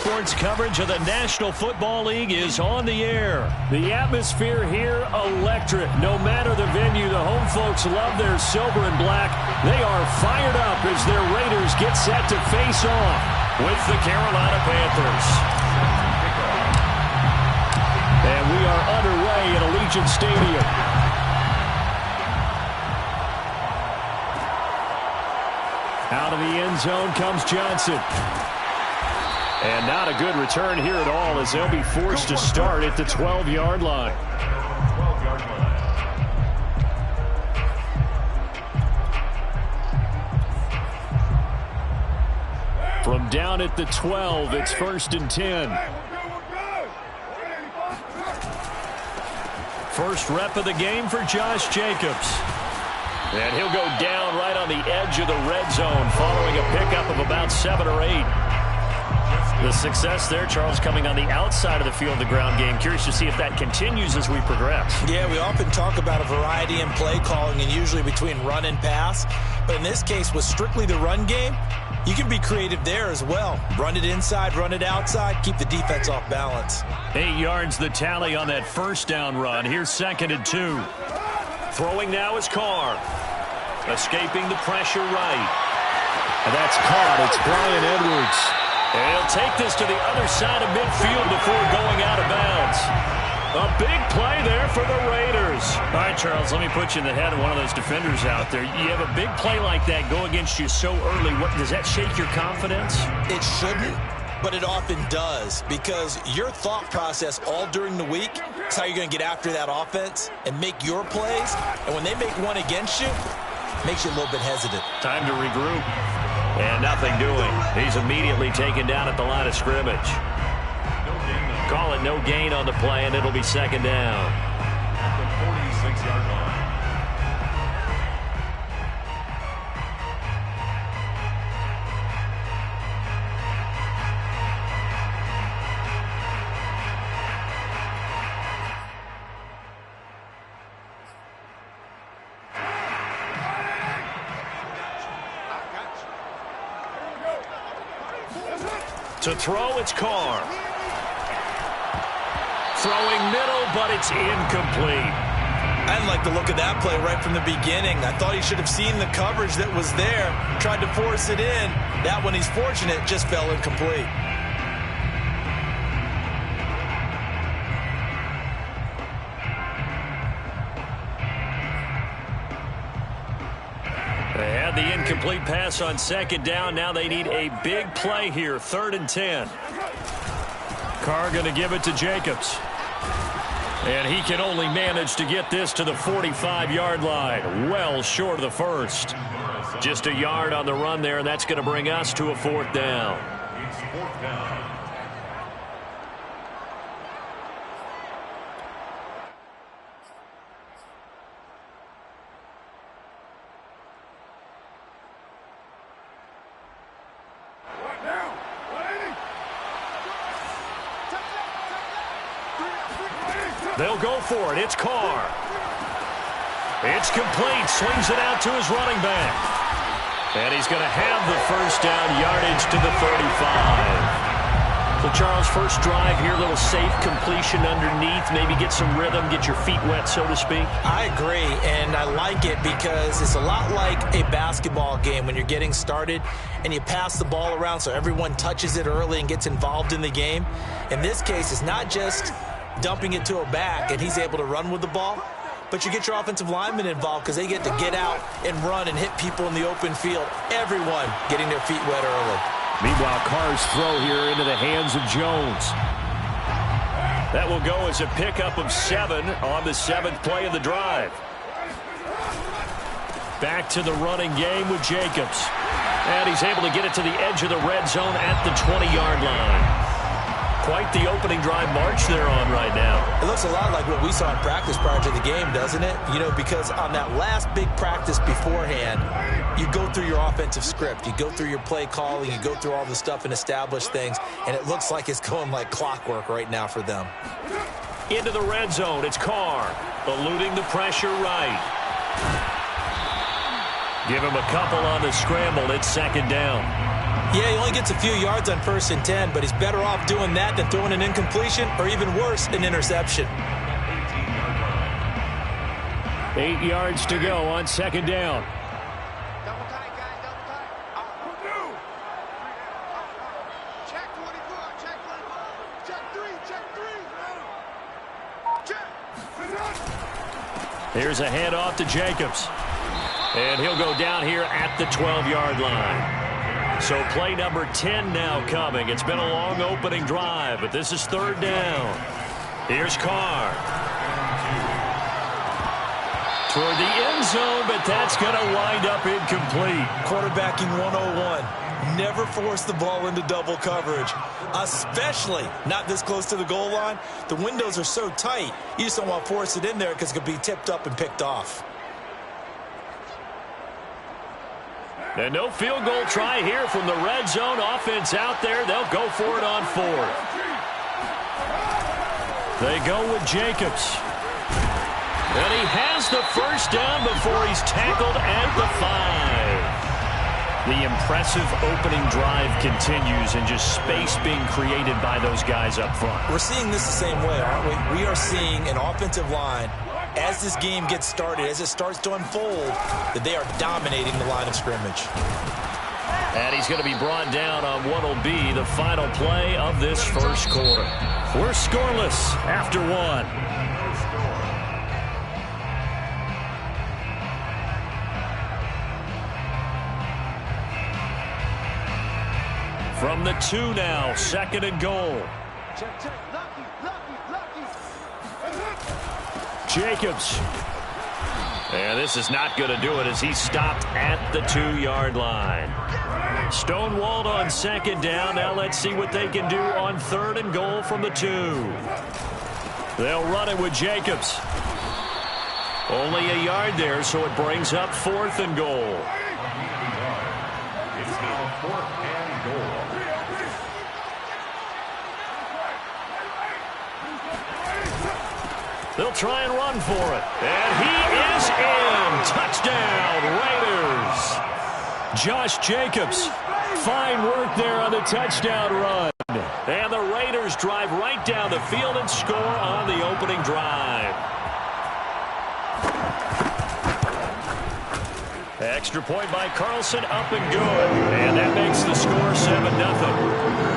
Sports coverage of the National Football League is on the air. The atmosphere here, electric. No matter the venue, the home folks love their silver and black. They are fired up as their Raiders get set to face off with the Carolina Panthers. And we are underway at Allegiant Stadium. Out of the end zone comes Johnson. And not a good return here at all as they'll be forced to start at the 12-yard line. From down at the 12, it's 1st and 10. First rep of the game for Josh Jacobs. And he'll go down right on the edge of the red zone following a pickup of about 7 or 8. The success there, Charles, coming on the outside of the field, the ground game. Curious to see if that continues as we progress. Yeah, we often talk about a variety in play calling and usually between run and pass. But in this case, with strictly the run game, you can be creative there as well. Run it inside, run it outside, keep the defense off balance. 8 yards the tally on that first down run. Here's 2nd and 2. Throwing now is Carr. Escaping the pressure right. And that's caught. It's Bryan Edwards. And he'll take this to the other side of midfield before going out of bounds. A big play there for the Raiders. All right, Charles, let me put you in the head of one of those defenders out there. You have a big play like that go against you so early. Does that shake your confidence? It shouldn't, but it often does, because your thought process all during the week is how you're going to get after that offense and make your plays. And when they make one against you, it makes you a little bit hesitant. Time to regroup. And nothing doing. He's immediately taken down at the line of scrimmage. Call it no gain on the play, and it'll be 2nd down. At the 46-yard line. To throw, it's Carr. Throwing middle, but it's incomplete. I didn't like the look of that play right from the beginning. I thought he should have seen the coverage that was there, tried to force it in. That one, he's fortunate, just fell incomplete. They had the incomplete pass on 2nd down. Now they need a big play here, 3rd and 10. Carr going to give it to Jacobs. And he can only manage to get this to the 45-yard line. Well short of the first. Just a yard on the run there, and that's going to bring us to a 4th down. It's 4th down. They'll go for it. It's Carr. It's complete. Swings it out to his running back. And he's going to have the first down, yardage to the 35. So, Charles, first drive here, a little safe completion underneath. Maybe get some rhythm, get your feet wet, so to speak. I agree, and I like it because it's a lot like a basketball game when you're getting started and you pass the ball around so everyone touches it early and gets involved in the game. In this case, it's not just dumping it to a back and he's able to run with the ball, but you get your offensive linemen involved because they get to get out and run and hit people in the open field. Everyone getting their feet wet early. Meanwhile, Carr's throw here into the hands of Jones. That will go as a pickup of 7 on the 7th play of the drive. Back to the running game with Jacobs. And he's able to get it to the edge of the red zone at the 20-yard line. Quite the opening drive march they're on right now. It looks a lot like what we saw in practice prior to the game, doesn't it? You know, because on that last big practice beforehand, you go through your offensive script. You go through your play calling. You go through all the stuff and establish things. And it looks like it's going like clockwork right now for them. Into the red zone. It's Carr eluding the pressure right. Give him a couple on the scramble. It's 2nd down. Yeah, he only gets a few yards on 1st and 10, but he's better off doing that than throwing an incompletion or even worse, an interception. 8 yards to go on 2nd down. Double tight, guys, double tight. Check 24, check 24. Check 3, check 3. Check. Here's a handoff to Jacobs. And he'll go down here at the 12-yard line. So play number 10 now coming. It's been a long opening drive, but this is 3rd down. Here's Carr. Toward the end zone, but that's going to wind up incomplete. Quarterbacking 101. Never force the ball into double coverage, especially not this close to the goal line. The windows are so tight, you just don't want to force it in there because it could be tipped up and picked off. And no field goal try here from the red zone. Offense out there. They'll go for it on 4th. They go with Jacobs. And he has the 1st down before he's tackled at the 5. The impressive opening drive continues, and just space being created by those guys up front. We're seeing this the same way, aren't we? We are seeing an offensive line, as this game gets started, as it starts to unfold, that they are dominating the line of scrimmage. And he's going to be brought down on what will be the final play of this 1st quarter. We're scoreless after 1. From the 2 now, 2nd and goal. Check, check. Lucky. Jacobs. And this is not going to do it as he's stopped at the 2-yard line. Stonewalled on 2nd down. Now let's see what they can do on 3rd and goal from the 2. They'll run it with Jacobs. Only a yard there, so it brings up 4th and goal. It's now 4th and goal. They'll try and run for it. And he is in. Touchdown, Raiders. Josh Jacobs. Fine work there on the touchdown run. And the Raiders drive right down the field and score on the opening drive. Extra point by Carlson, up and good. And that makes the score 7-0.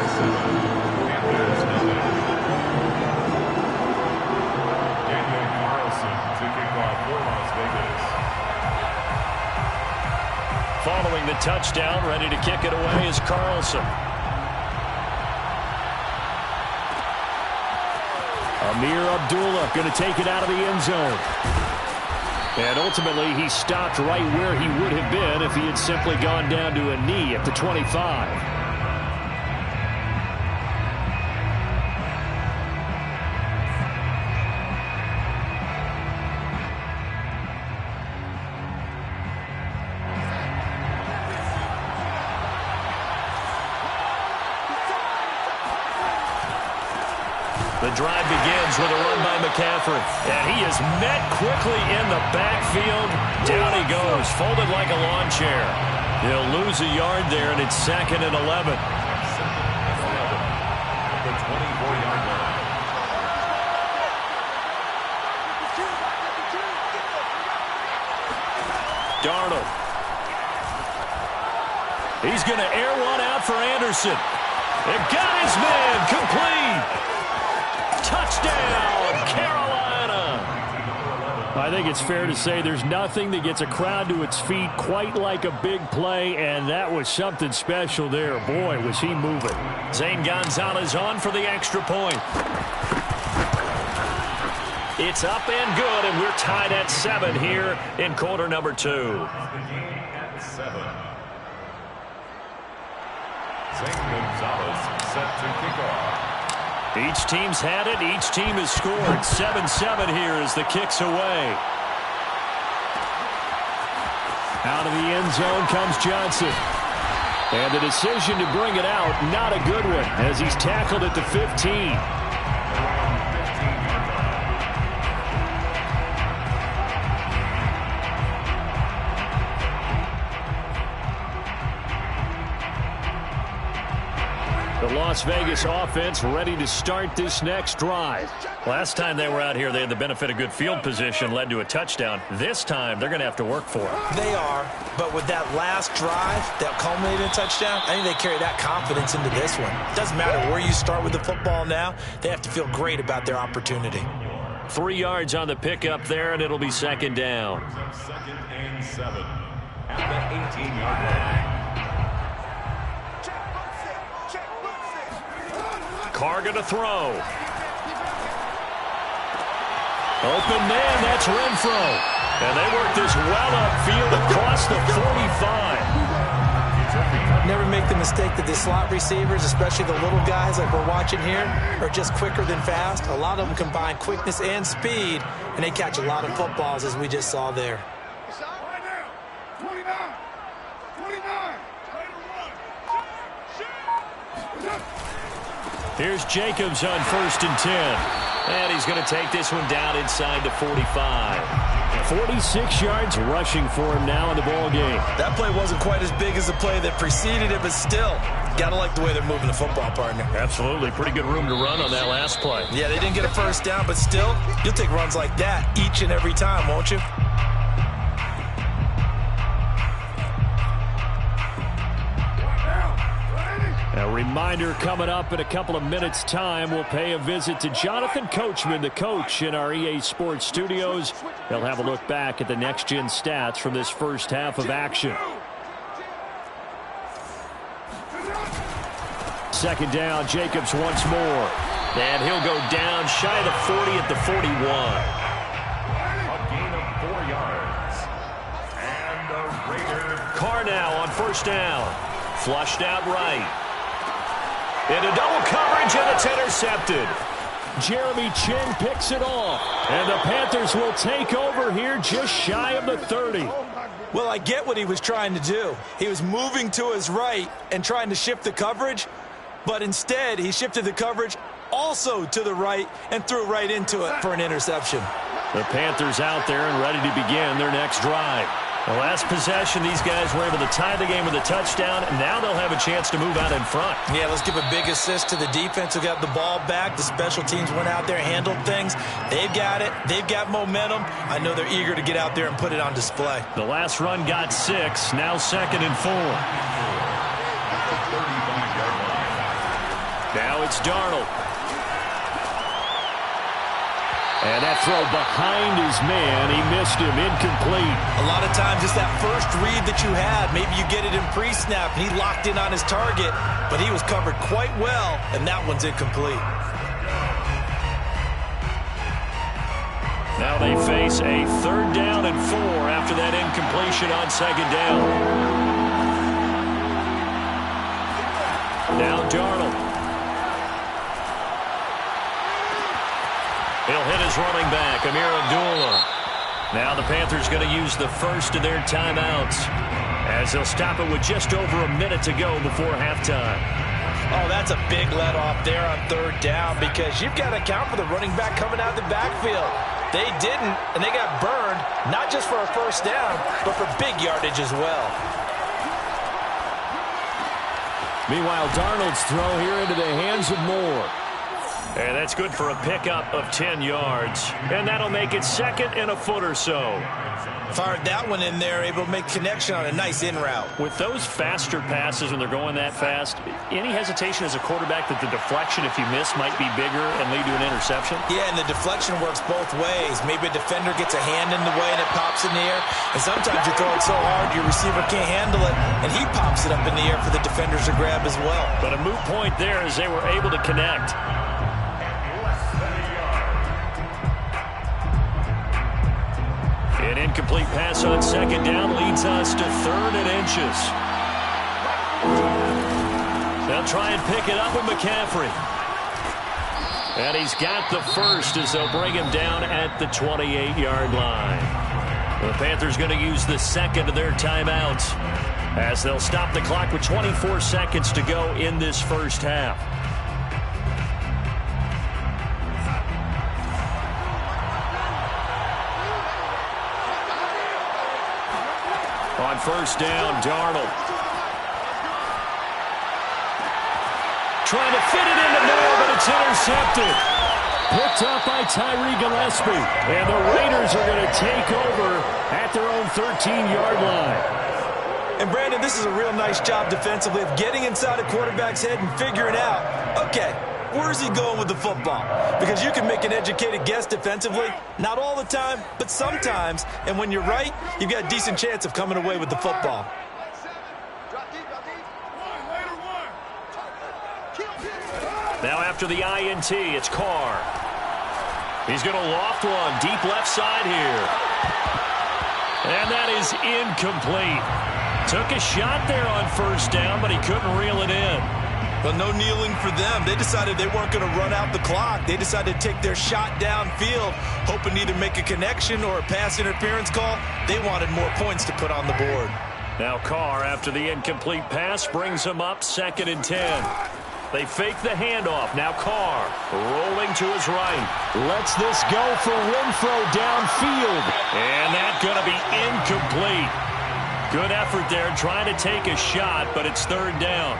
Following the touchdown, ready to kick it away is Carlson. Amir Abdullah going to take it out of the end zone. And ultimately, he stopped right where he would have been if he had simply gone down to a knee at the 25. The drive begins with a run by McCaffrey. And he is met quickly in the backfield. Down he goes, folded like a lawn chair. He'll lose a yard there, and it's 2nd and 11. The 24-yard line. Darnold. He's going to air one out for Anderson. It got his man complete. Touchdown, Carolina. I think it's fair to say there's nothing that gets a crowd to its feet quite like a big play, and that was something special there. Boy, was he moving. Zane Gonzalez on for the extra point. It's up and good, and we're tied at 7 here in quarter number 2. At 7. Zane Gonzalez set to kick off. Each team's had it. Each team has scored. 7-7 here as the kick's away. Out of the end zone comes Johnson. And the decision to bring it out, not a good one, as he's tackled at the 15. Las Vegas offense ready to start this next drive. Last time they were out here, they had the benefit of good field position, led to a touchdown. This time, they're going to have to work for it. They are, but with that last drive that culminated in a touchdown, I think they carry that confidence into this one. Doesn't matter where you start with the football now, they have to feel great about their opportunity. 3 yards on the pickup there, and it'll be second down. 2nd and 7 at the 18-yard line. Carr going to throw. Open man, that's Renfro. And they work this well upfield across the 45. Never make the mistake that the slot receivers, especially the little guys like we're watching here, are just quicker than fast. A lot of them combine quickness and speed, and they catch a lot of footballs, as we just saw there. Here's Jacobs on 1st and 10. And he's going to take this one down inside the 45. 46 yards rushing for him now in the ball game. That play wasn't quite as big as the play that preceded it, but still, got to like the way they're moving the football, partner. Absolutely. Pretty good room to run on that last play. Yeah, they didn't get a first down, but still, you'll take runs like that each and every time, won't you? A reminder coming up in a couple of minutes' time. We'll pay a visit to Jonathan Coachman, the coach in our EA Sports studios. They'll have a look back at the next-gen stats from this first half of action. Second down, Jacobs once more. And he'll go down shy of the 40 at the 41. A gain of 4 yards. And the Raiders. Carr now on 1st down. Flushed out right. Into double coverage, and it's intercepted. Jeremy Chin picks it off. And the Panthers will take over here just shy of the 30. Well, I get what he was trying to do. He was moving to his right and trying to shift the coverage, but instead he shifted the coverage also to the right and threw right into it for an interception. The Panthers out there and ready to begin their next drive. The last possession, these guys were able to tie the game with a touchdown, and now they'll have a chance to move out in front. Yeah, let's give a big assist to the defense who got the ball back. The special teams went out there, handled things. They've got it. They've got momentum. I know they're eager to get out there and put it on display. The last run got 6, now 2nd and 4. Now it's Darnold. And that throw behind his man, he missed him, incomplete. A lot of times it's that first read that you had. Maybe you get it in pre-snap, and he locked in on his target, but he was covered quite well, and that one's incomplete. Now they face a 3rd down and 4 after that incompletion on 2nd down. Now Darnold. He'll hit his running back, Amir Abdullah. Now the Panthers going to use the first of their timeouts as they'll stop it with just over a minute to go before halftime. Oh, that's a big let-off there on 3rd down because you've got to account for the running back coming out of the backfield. They didn't, and they got burned, not just for a first down, but for big yardage as well. Meanwhile, Darnold's throw here into the hands of Moore. And that's good for a pickup of 10 yards. And that'll make it 2nd and a foot or so. Fired that one in there, able to make connection on a nice in route. With those faster passes when they're going that fast, any hesitation as a quarterback that the deflection, if you miss, might be bigger and lead to an interception? Yeah, and the deflection works both ways. Maybe a defender gets a hand in the way and it pops in the air. And sometimes you throw it so hard your receiver can't handle it, and he pops it up in the air for the defenders to grab as well. But a moot point there as they were able to connect. An incomplete pass on 2nd down leads us to 3rd and inches. They'll try and pick it up with McCaffrey. And he's got the first as they'll bring him down at the 28-yard line. The Panthers going to use the 2nd of their timeouts as they'll stop the clock with 24 seconds to go in this first half. On 1st down, Darnold. trying to fit it into Moore, but it's intercepted. Picked up by Tyree Gillespie. And the Raiders are going to take over at their own 13-yard line. And, Brandon, this is a real nice job defensively of getting inside a quarterback's head and figuring out, okay, where's he going with the football? Because you can make an educated guess defensively, not all the time, but sometimes. And when you're right, you've got a decent chance of coming away with the football. Now after the INT, it's Carr. He's going to loft one deep left side here. And that is incomplete. Took a shot there on first down, but he couldn't reel it in. Well, no kneeling for them. They decided they weren't going to run out the clock. They decided to take their shot downfield, hoping either make a connection or a pass interference call. They wanted more points to put on the board. Now Carr, after the incomplete pass, brings him up 2nd and 10. They fake the handoff. Now Carr rolling to his right. Lets this go for Renfro downfield. And that's going to be incomplete. Good effort there trying to take a shot, but it's 3rd down.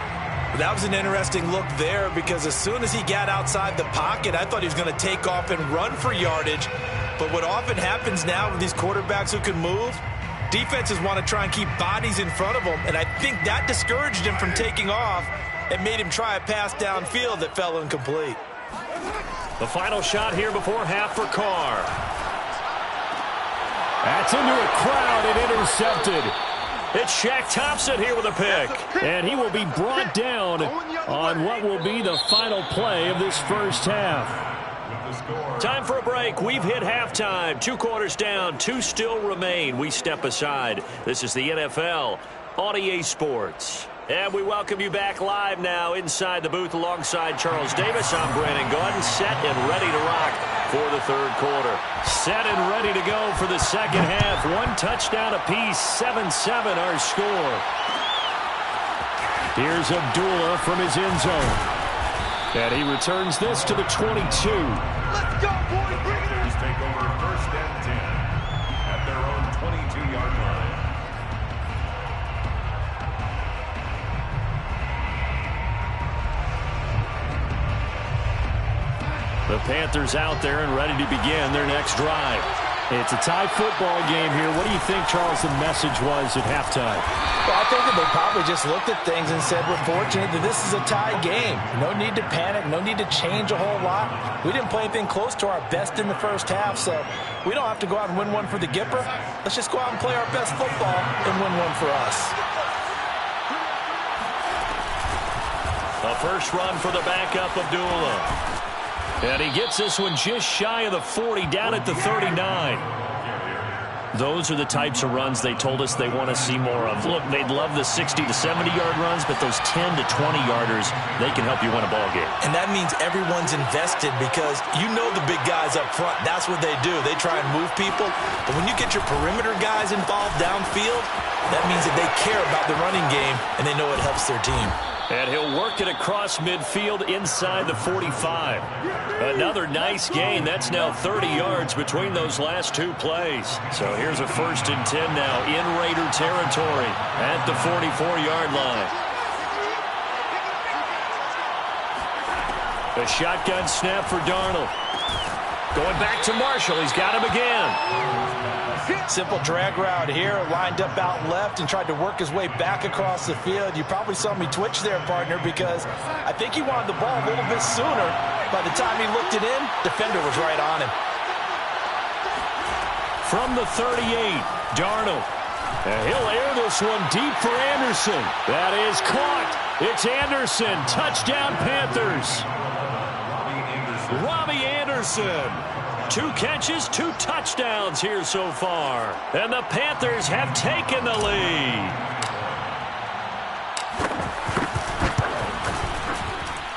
That was an interesting look there because as soon as he got outside the pocket, I thought he was going to take off and run for yardage. But what often happens now with these quarterbacks who can move, defenses want to try and keep bodies in front of them, and I think that discouraged him from taking off and made him try a pass downfield that fell incomplete. The final shot here before half for Carr. That's into a crowd and intercepted. It's Shaq Thompson here with a pick. And he will be brought down on what will be the final play of this first half. Time for a break. We've hit halftime. 2 quarters down. 2 still remain. We step aside. This is the NFL on EA Sports. And we welcome you back live now inside the booth alongside Charles Davis. I'm Brandon Gaudin, set and ready to rock for the 3rd quarter. Set and ready to go for the 2nd half. 1 touchdown apiece, 7-7 our score. Here's Abdullah from his end zone. And he returns this to the 22. Let's go, boys. Bring it in. Take over 1st and 10 at their own 22-yard line. The Panthers out there and ready to begin their next drive. It's a tie football game here. What do you think, Charles, the message was at halftime? Well, I think that they probably just looked at things and said, we're fortunate that this is a tie game. No need to panic. No need to change a whole lot. We didn't play anything close to our best in the first half, so we don't have to go out and win one for the Gipper. Let's just go out and play our best football and win one for us. A first run for the backup, Abdullah. And he gets this one just shy of the 40, down at the 39. Those are the types of runs they told us they want to see more of. Look, they'd love the 60 to 70-yard runs, but those 10 to 20-yarders, they can help you win a ball game. And that means everyone's invested because you know the big guys up front. That's what they do. They try and move people. But when you get your perimeter guys involved downfield, that means that they care about the running game and they know it helps their team. And he'll work it across midfield inside the 45. Another nice gain. That's now 30 yards between those last 2 plays. So here's a 1st and 10 now in Raider territory at the 44-yard line. A shotgun snap for Darnold. Going back to Marshall. He's got him again. Simple drag route here, lined up out left and tried to work his way back across the field. You probably saw me twitch there, partner, because I think he wanted the ball a little bit sooner. By the time he looked it in, defender was right on him. From the 38, Darnold. And he'll air this one deep for Anderson. That is caught. It's Anderson. Touchdown, Panthers. Robbie Anderson. 2 catches, 2 touchdowns here so far. And the Panthers have taken the lead.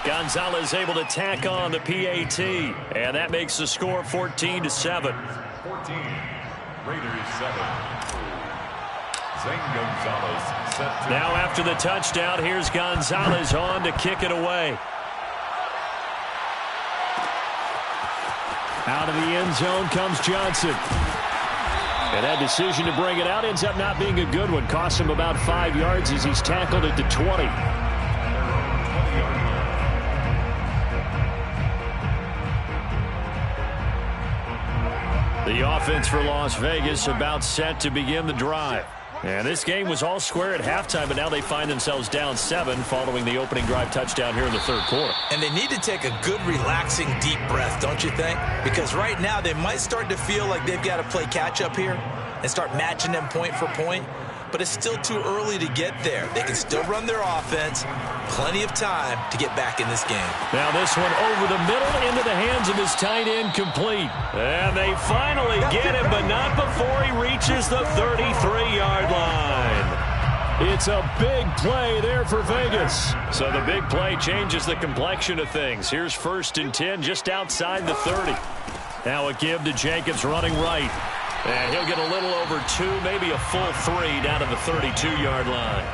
Gonzalez able to tack on the PAT. And that makes the score 14-7. 14, Raiders 7. Zane Gonzalez set to... Now after the touchdown, here's Gonzalez on to kick it away. Out of the end zone comes Johnson. And that decision to bring it out ends up not being a good one. Costs him about 5 yards as he's tackled at the 20. The offense for Las Vegas about set to begin the drive. And this game was all square at halftime, but now they find themselves down 7 following the opening drive touchdown here in the third quarter. And they need to take a good, relaxing, deep breath, don't you think? Because right now they might start to feel like they've got to play catch-up here and start matching them point for point. But it's still too early to get there. They can still run their offense. Plenty of time to get back in this game. Now this one over the middle into the hands of his tight end, complete. And they finally get him, but not before he reaches the 33-yard line. It's a big play there for Vegas. So the big play changes the complexion of things. Here's 1st and 10 just outside the 30. Now a give to Jacobs running right. And he'll get a little over 2, maybe a full 3 down to the 32-yard line.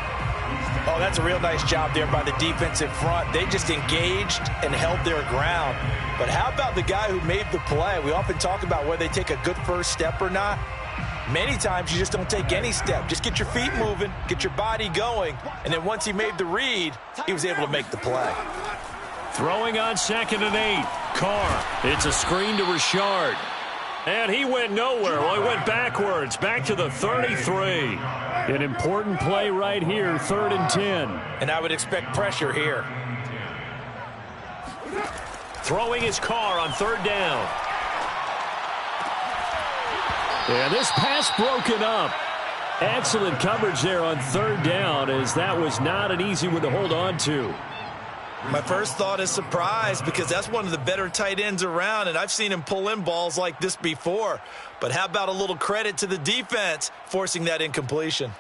Oh, that's a real nice job there by the defensive front. They just engaged and held their ground. But how about the guy who made the play? We often talk about whether they take a good first step or not. Many times you just don't take any step. Just get your feet moving, get your body going, and then once he made the read, he was able to make the play. Throwing on 2nd and 8. Carr. It's a screen to Richard. And he went nowhere. Well, he went backwards, back to the 33. An important play right here, 3rd and 10. And I would expect pressure here. Throwing his Carr on 3rd down. And this pass broken up. Excellent coverage there on 3rd down, as that was not an easy one to hold on to. My first thought is surprise, because that's one of the better tight ends around, and I've seen him pull in balls like this before. But how about a little credit to the defense forcing that incompletion?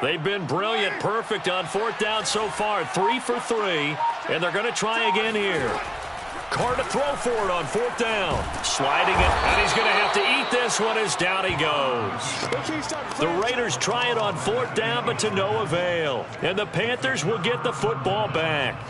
They've been brilliant, perfect on 4th down so far, 3 for 3, and they're going to try again here. Carr to throw for it on 4th down. Sliding it, and he's going to have to eat this one as down he goes. The Raiders try it on 4th down, but to no avail. And the Panthers will get the football back.